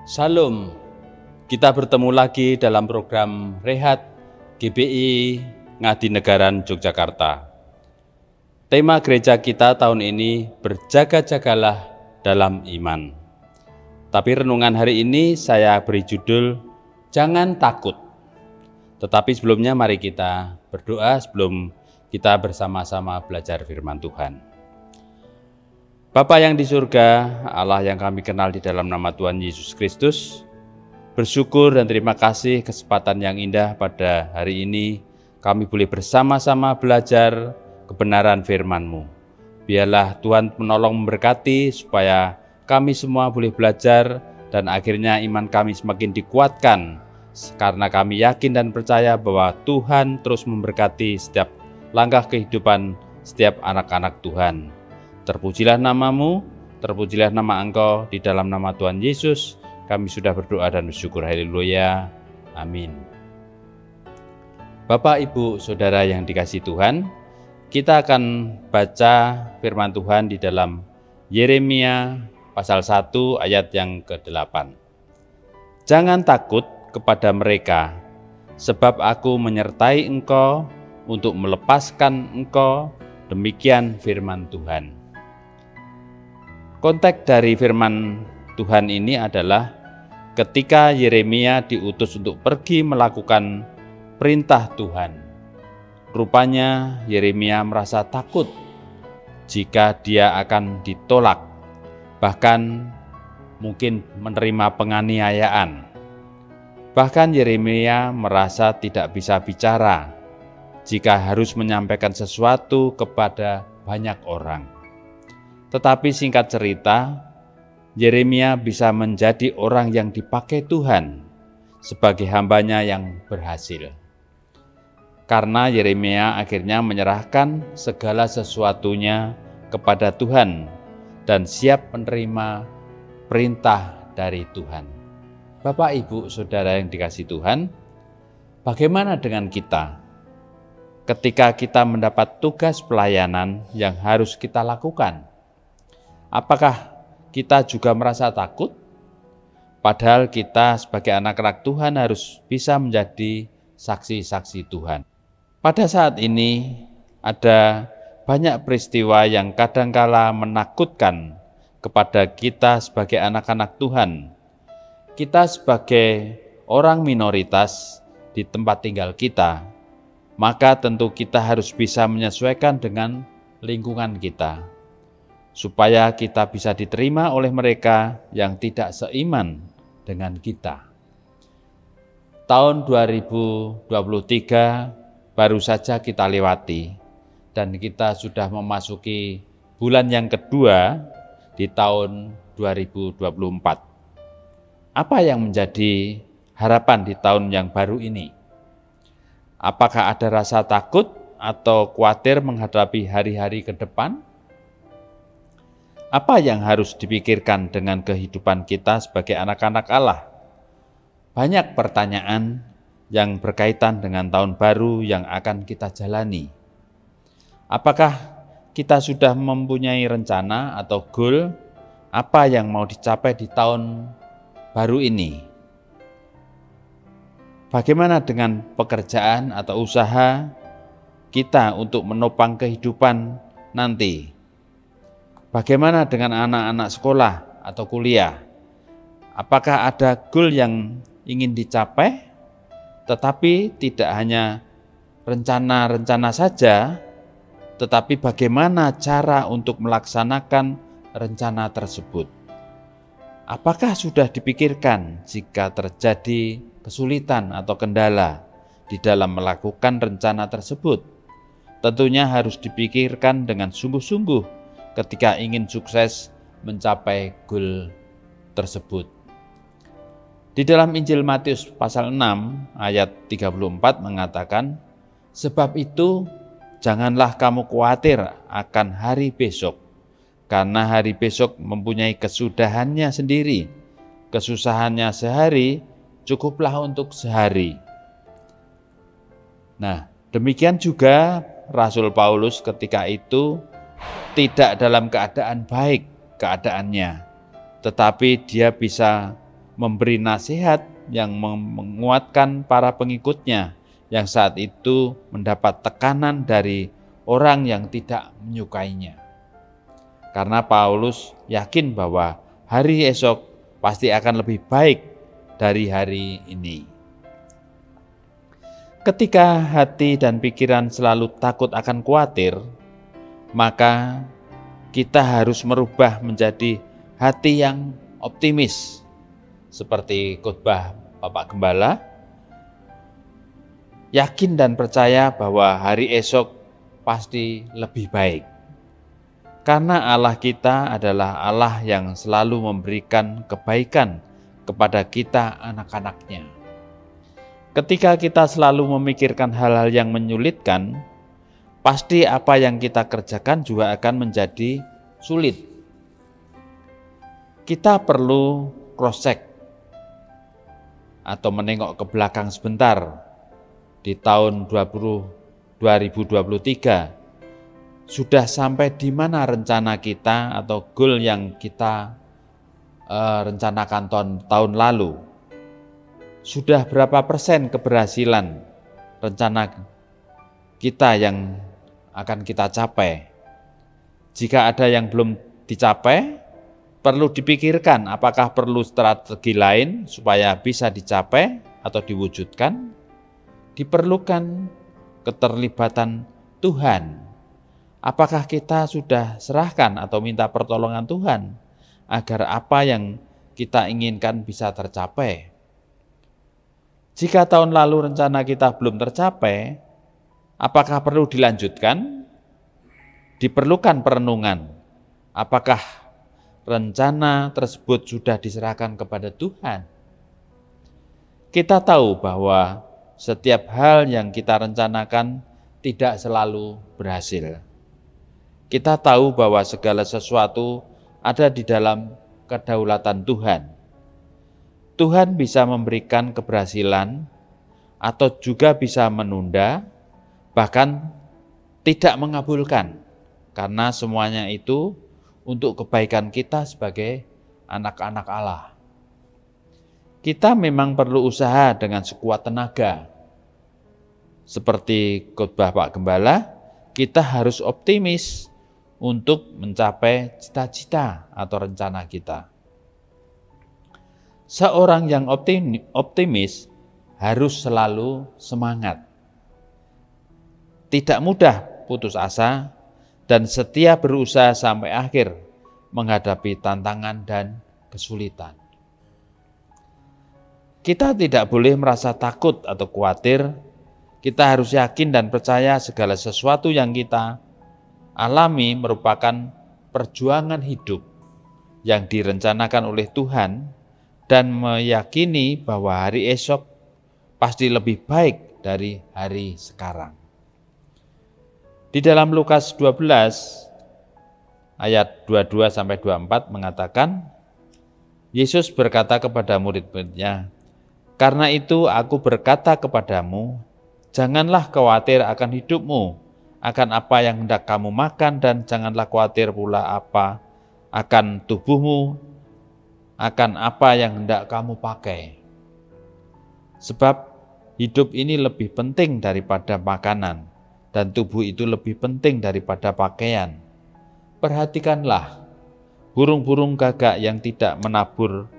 Salam, kita bertemu lagi dalam program Rehat GBI Ngadinegara Yogyakarta. Tema gereja kita tahun ini berjaga-jagalah dalam iman. Tapi renungan hari ini saya beri judul Jangan Takut. Tetapi sebelumnya mari kita berdoa sebelum kita bersama-sama belajar firman Tuhan. Bapa yang di surga, Allah yang kami kenal di dalam nama Tuhan Yesus Kristus, bersyukur dan terima kasih kesempatan yang indah pada hari ini kami boleh bersama-sama belajar kebenaran firman-Mu. Biarlah Tuhan menolong memberkati supaya kami semua boleh belajar dan akhirnya iman kami semakin dikuatkan karena kami yakin dan percaya bahwa Tuhan terus memberkati setiap langkah kehidupan setiap anak-anak Tuhan. Terpujilah nama-Mu, terpujilah nama Engkau, di dalam nama Tuhan Yesus kami sudah berdoa dan bersyukur. Haleluya, amin. Bapak, Ibu, Saudara yang dikasihi Tuhan, kita akan baca firman Tuhan di dalam Yeremia pasal 1 ayat yang ke-8. Jangan takut kepada mereka, sebab aku menyertai engkau untuk melepaskan engkau, demikian firman Tuhan. Konteks dari firman Tuhan ini adalah ketika Yeremia diutus untuk pergi melakukan perintah Tuhan. Rupanya Yeremia merasa takut jika dia akan ditolak, bahkan mungkin menerima penganiayaan. Bahkan Yeremia merasa tidak bisa bicara jika harus menyampaikan sesuatu kepada banyak orang. Tetapi singkat cerita, Yeremia bisa menjadi orang yang dipakai Tuhan sebagai hambanya yang berhasil. Karena Yeremia akhirnya menyerahkan segala sesuatunya kepada Tuhan dan siap menerima perintah dari Tuhan. Bapak, Ibu, Saudara yang dikasihi Tuhan, bagaimana dengan kita ketika kita mendapat tugas pelayanan yang harus kita lakukan? Apakah kita juga merasa takut? Padahal kita sebagai anak-anak Tuhan harus bisa menjadi saksi-saksi Tuhan. Pada saat ini ada banyak peristiwa yang kadangkala menakutkan kepada kita sebagai anak-anak Tuhan. Kita sebagai orang minoritas di tempat tinggal kita, maka tentu kita harus bisa menyesuaikan dengan lingkungan kita, supaya kita bisa diterima oleh mereka yang tidak seiman dengan kita. Tahun 2023 baru saja kita lewati dan kita sudah memasuki bulan yang kedua di tahun 2024. Apa yang menjadi harapan di tahun yang baru ini? Apakah ada rasa takut atau khawatir menghadapi hari-hari ke depan? Apa yang harus dipikirkan dengan kehidupan kita sebagai anak-anak Allah? Banyak pertanyaan yang berkaitan dengan tahun baru yang akan kita jalani. Apakah kita sudah mempunyai rencana atau goal apa yang mau dicapai di tahun baru ini? Bagaimana dengan pekerjaan atau usaha kita untuk menopang kehidupan nanti? Bagaimana dengan anak-anak sekolah atau kuliah? Apakah ada goal yang ingin dicapai, tetapi tidak hanya rencana-rencana saja, tetapi bagaimana cara untuk melaksanakan rencana tersebut? Apakah sudah dipikirkan jika terjadi kesulitan atau kendala di dalam melakukan rencana tersebut? Tentunya harus dipikirkan dengan sungguh-sungguh ketika ingin sukses mencapai goal tersebut. Di dalam Injil Matius pasal 6 ayat 34 mengatakan, sebab itu janganlah kamu khawatir akan hari besok, karena hari besok mempunyai kesudahannya sendiri. Kesusahannya sehari, cukuplah untuk sehari. Nah, demikian juga Rasul Paulus ketika itu tidak dalam keadaan baik keadaannya, tetapi dia bisa memberi nasihat yang menguatkan para pengikutnya yang saat itu mendapat tekanan dari orang yang tidak menyukainya. Karena Paulus yakin bahwa hari esok pasti akan lebih baik dari hari ini. Ketika hati dan pikiran selalu takut akan khawatir, maka kita harus merubah menjadi hati yang optimis. Seperti khotbah Bapak Gembala, yakin dan percaya bahwa hari esok pasti lebih baik. Karena Allah kita adalah Allah yang selalu memberikan kebaikan kepada kita anak-anaknya. Ketika kita selalu memikirkan hal-hal yang menyulitkan, pasti apa yang kita kerjakan juga akan menjadi sulit. Kita perlu cross-check atau menengok ke belakang sebentar. Di tahun 2023, sudah sampai di mana rencana kita atau goal yang kita rencanakan tahun lalu? Sudah berapa persen keberhasilan rencana kita yang akan kita capai? Jika ada yang belum dicapai, perlu dipikirkan apakah perlu strategi lain supaya bisa dicapai atau diwujudkan. Diperlukan keterlibatan Tuhan. Apakah kita sudah serahkan atau minta pertolongan Tuhan agar apa yang kita inginkan bisa tercapai? Jika tahun lalu rencana kita belum tercapai, apakah perlu dilanjutkan? Diperlukan perenungan. Apakah rencana tersebut sudah diserahkan kepada Tuhan? Kita tahu bahwa setiap hal yang kita rencanakan tidak selalu berhasil. Kita tahu bahwa segala sesuatu ada di dalam kedaulatan Tuhan. Tuhan bisa memberikan keberhasilan atau juga bisa menunda, bahkan tidak mengabulkan, karena semuanya itu untuk kebaikan kita sebagai anak-anak Allah. Kita memang perlu usaha dengan sekuat tenaga. Seperti khotbah Pak Gembala, kita harus optimis untuk mencapai cita-cita atau rencana kita. Seorang yang optimis harus selalu semangat. Tidak mudah putus asa dan setia berusaha sampai akhir menghadapi tantangan dan kesulitan. Kita tidak boleh merasa takut atau khawatir. Kita harus yakin dan percaya segala sesuatu yang kita alami merupakan perjuangan hidup yang direncanakan oleh Tuhan, dan meyakini bahwa hari esok pasti lebih baik dari hari sekarang. Di dalam Lukas 12 ayat 22-24 mengatakan, Yesus berkata kepada murid-muridnya, "Karena itu aku berkata kepadamu, janganlah khawatir akan hidupmu, akan apa yang hendak kamu makan, dan janganlah khawatir pula apa akan tubuhmu, akan apa yang hendak kamu pakai. Sebab hidup ini lebih penting daripada makanan, dan tubuh itu lebih penting daripada pakaian. Perhatikanlah burung-burung gagak yang tidak menabur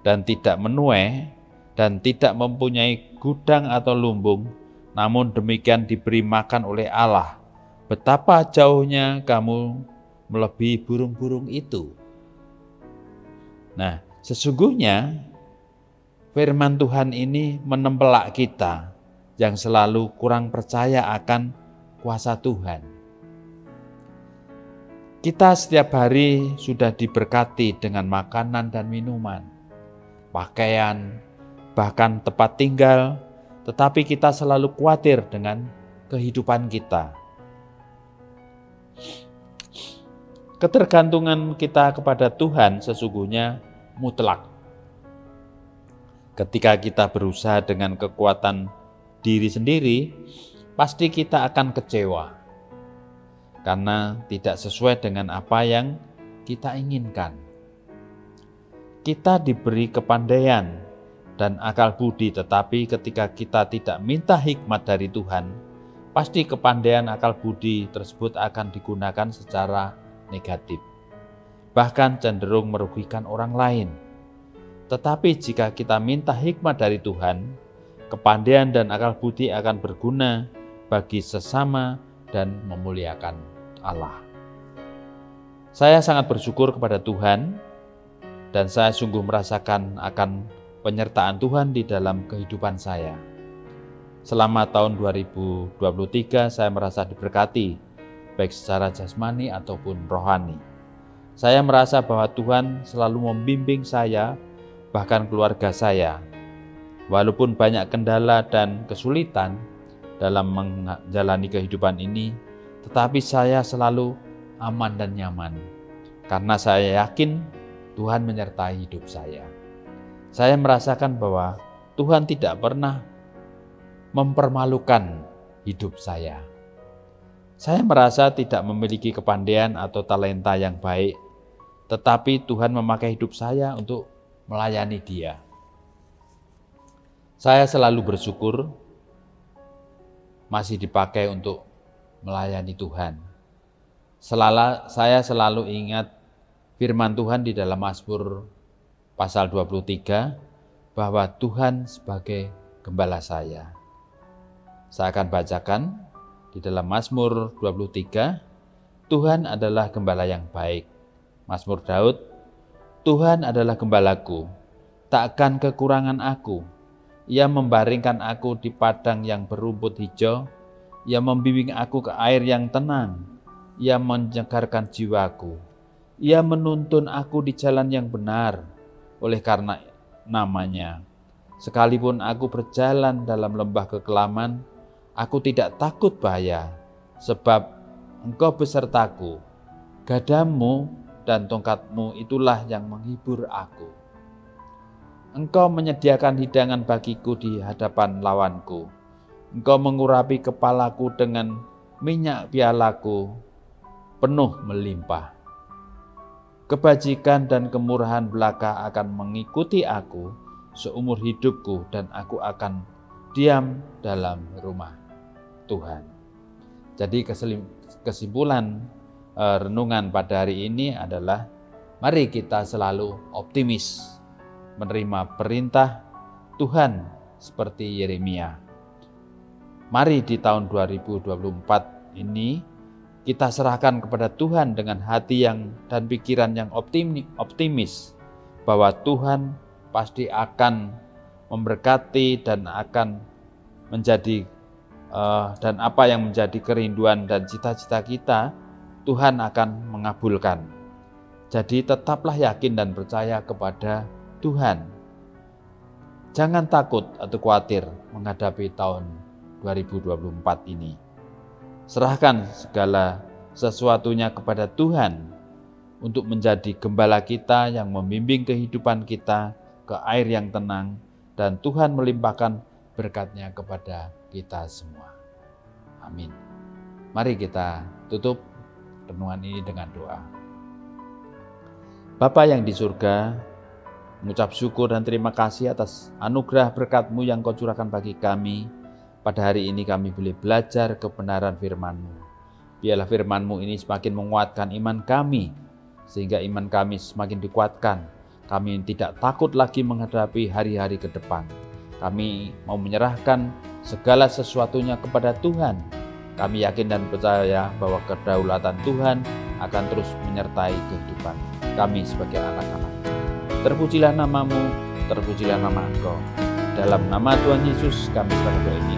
dan tidak menuai dan tidak mempunyai gudang atau lumbung, namun demikian diberi makan oleh Allah. Betapa jauhnya kamu melebihi burung-burung itu." Nah, sesungguhnya firman Tuhan ini menempelak kita yang selalu kurang percaya akan kuasa Tuhan. Kita setiap hari sudah diberkati dengan makanan dan minuman, pakaian, bahkan tempat tinggal, tetapi kita selalu khawatir dengan kehidupan kita. Ketergantungan kita kepada Tuhan sesungguhnya mutlak. Ketika kita berusaha dengan kekuatan diri sendiri, pasti kita akan kecewa karena tidak sesuai dengan apa yang kita inginkan. Kita diberi kepandaian dan akal budi, tetapi ketika kita tidak minta hikmat dari Tuhan, pasti kepandaian akal budi tersebut akan digunakan secara negatif, bahkan cenderung merugikan orang lain. Tetapi jika kita minta hikmat dari Tuhan, kepandaian dan akal budi akan berguna bagi sesama dan memuliakan Allah. Saya sangat bersyukur kepada Tuhan dan saya sungguh merasakan akan penyertaan Tuhan di dalam kehidupan saya. Selama tahun 2023 saya merasa diberkati, baik secara jasmani ataupun rohani. Saya merasa bahwa Tuhan selalu membimbing saya, bahkan keluarga saya. Walaupun banyak kendala dan kesulitan dalam menjalani kehidupan ini, tetapi saya selalu aman dan nyaman, karena saya yakin Tuhan menyertai hidup saya. Saya merasakan bahwa Tuhan tidak pernah mempermalukan hidup saya. Saya merasa tidak memiliki kepandaian atau talenta yang baik, tetapi Tuhan memakai hidup saya untuk melayani Dia. Saya selalu bersyukur masih dipakai untuk melayani Tuhan. Saya selalu ingat firman Tuhan di dalam Mazmur pasal 23 bahwa Tuhan sebagai gembala saya. Saya akan bacakan di dalam Mazmur 23, Tuhan adalah gembala yang baik. Mazmur Daud, Tuhan adalah gembalaku, takkan kekurangan aku. Ia membaringkan aku di padang yang berumput hijau, Ia membimbing aku ke air yang tenang, Ia menyegarkan jiwaku. Ia menuntun aku di jalan yang benar oleh karena namanya. Sekalipun aku berjalan dalam lembah kekelaman, aku tidak takut bahaya, sebab Engkau besertaku. Gadamu dan tongkatmu itulah yang menghibur aku. Engkau menyediakan hidangan bagiku di hadapan lawanku. Engkau mengurapi kepalaku dengan minyak pialaku penuh melimpah. Kebajikan dan kemurahan belaka akan mengikuti aku seumur hidupku, dan aku akan diam dalam rumah Tuhan. Jadi kesimpulan renungan pada hari ini adalah mari kita selalu optimis menerima perintah Tuhan seperti Yeremia. Mari di tahun 2024 ini kita serahkan kepada Tuhan dengan hati dan pikiran yang optimis bahwa Tuhan pasti akan memberkati dan akan menjadi dan apa yang menjadi kerinduan dan cita-cita kita, Tuhan akan mengabulkan. Jadi tetaplah yakin dan percaya kepada Tuhan. Jangan takut atau khawatir menghadapi tahun 2024 ini. Serahkan segala sesuatunya kepada Tuhan untuk menjadi gembala kita yang membimbing kehidupan kita ke air yang tenang, dan Tuhan melimpahkan berkat-Nya kepada kita semua. Amin. Mari kita tutup renungan ini dengan doa. Bapa yang di surga, mengucap syukur dan terima kasih atas anugerah berkat-Mu yang Kau curahkan bagi kami. Pada hari ini kami boleh belajar kebenaran firman-Mu. Biarlah firman-Mu ini semakin menguatkan iman kami, sehingga iman kami semakin dikuatkan. Kami tidak takut lagi menghadapi hari-hari ke depan. Kami mau menyerahkan segala sesuatunya kepada Tuhan. Kami yakin dan percaya bahwa kedaulatan Tuhan akan terus menyertai kehidupan kami sebagai anak-anak. Terpujilah nama-Mu, terpujilah nama Engkau. Dalam nama Tuhan Yesus kami berdoa ini.